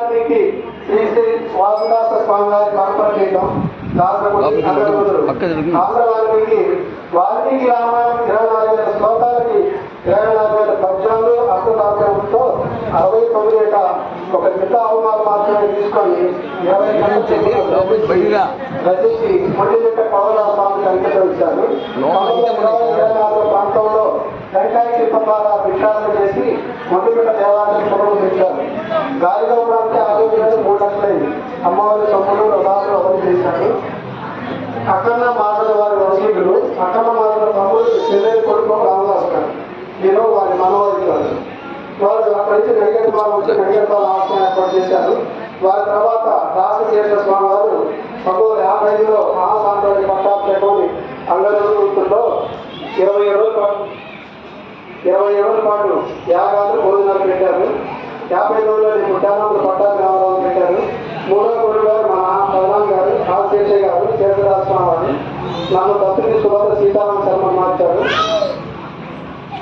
వాల్మీకి శ్రీ శ్రీ వాసుదాస స్వామి వారి సమర్పించడం ఆంధ్ర వాల్మీకి రామాయణం 24,000 శ్లోకాలకి 24,000 పద్యాలు అర్థార్థంతో 69 ఒక చిత్త అవమానం మాత్రమే తీసుకొని 20 రచించి మొండిమిట్ట పౌర స్వామికి అంకితమిచ్చారు. 1924 ప్రాంతంలో టెంకాయ శిల్పం ద్వారా విచారణ చేసి మొండిమిట్ట దేవాలయం పునరుద్ధరించారు. గాలిగా ప్రాంతం ఆరోగ్యాలు 3 లక్షలైంది. అమ్మవారి సొమ్ములు రథాలు అవన్నీ చేశారు. అక్కన్న మాటల వారి వంశీకులు అక్కన్న మాటల తమ్ముడు చెల్లెలు కొడుకు రామదాస్ గారు, నేను వారి మనోహరించారు. వారు అక్కడి నుంచి నడిగడపాలు వచ్చి నడిగడపాలు ఆశ్రమం ఏర్పాటు చేశారు. వారి తర్వాత రాసశేష స్వామి వారు 1955లో మహాసాంతోని పట్టాభిషేకం అంగరంలో 27 రోజుల పాటు యాగాలు భోజనాలు పెట్టారు. 50 రోజుల్లో పుట్టానందులు పట్టాభిరామారావు పెట్టారు. 3వ గురువు గారు మా ప్రధాన్ గారు రాజశేషయ్య గారు చేరదాస్వామి వారు నన్ను దత్తుని సుభద్ర సీతారామ శర్మ మార్చారు.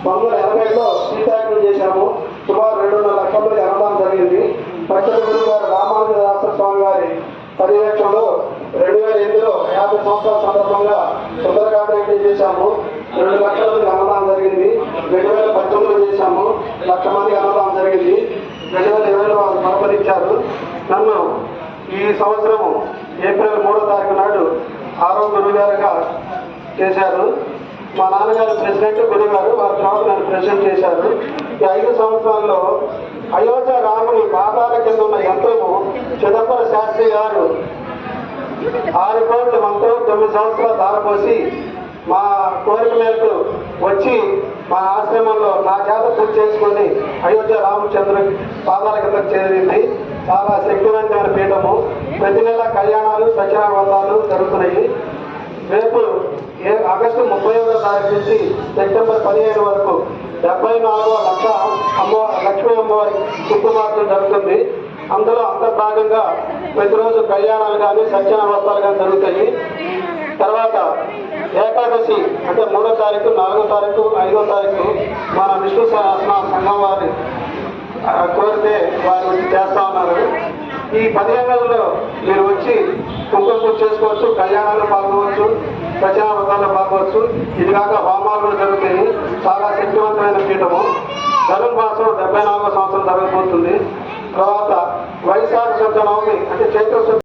1980లో సీతాగ్నం చేశాము. సుమారు 2.5 లక్షల మంది అన్నదానం జరిగింది. పచ్చడి గురువు గారు రామానుజదాస స్వామి వారి పర్యవేక్షణలో 2008లో 50 సంవత్సరాల సందర్భంగా సుందరకాండ చేశాము. 2 లక్షల మంది అన్నదానం జరిగింది. 2019లో చేశాము. 1 లక్ష మంది అన్నదానం జరిగింది. 2020లో వారు సమర్పించారు. నన్ను ఈ సంవత్సరం ఏప్రిల్ 3వ తారీఖు నాడు 6వ గురువు గారుగా చేశారు. మా నాన్నగారు ప్రెసిడెంట్, గురువు గారు వారి తర్వాత నన్ను ప్రెసిడెంట్ చేశారు. ఈ 5 సంవత్సరాల్లో అయోధ్య రాముని పాదాల కింద ఉన్న యంత్రము చిదంబర శాస్త్రి గారు 6 కోట్ల మంత్రం 9 సంవత్సరాలు ధారపోసి మా కోరిక మేరకు వచ్చి మా ఆశ్రమంలో నా చేత పూజ చేసుకొని అయోధ్య రామచంద్ర పాదాల కింద చేరింది. చాలా శక్తివంతమైన పీఠము. ప్రతి నెల కళ్యాణాలు సత్యనారాయణ జరుగుతున్నాయి. రేపు ఆగస్టు 31వ తారీఖు నుంచి సెప్టెంబర్ 15 వరకు 74వ లక్ష్మీ అమ్మవారి శుక్రవారం జరుగుతుంది. అందులో అంతర్భాగంగా ప్రతిరోజు కళ్యాణాలు కానీ సత్యనారాయణ కానీ జరుగుతాయి. తర్వాత ఏకాదశి అంటే 3వ తారీఖు, 4వ తారీఖు, 5వ తారీఖు మన విష్ణు సహస్రనామ సంఘం వారి కోరితే వారు వచ్చి చేస్తా ఉన్నారు. ఈ 15 రోజుల్లో మీరు వచ్చి కుంకుమ పూజ చేసుకోవచ్చు, కళ్యాణాలు పాల్గొనవచ్చు, ప్రచార వ్రతాల్లో పాల్గొనవచ్చు. ఇది కాక హోమాలు జరుగుతాయి. చాలా శక్తివంతమైన పీఠము. ధనుర్మాసం 74వ సంవత్సరం జరగబోతుంది. తర్వాత వైశాఖ శుద్ధ నవమి అంటే చైత్ర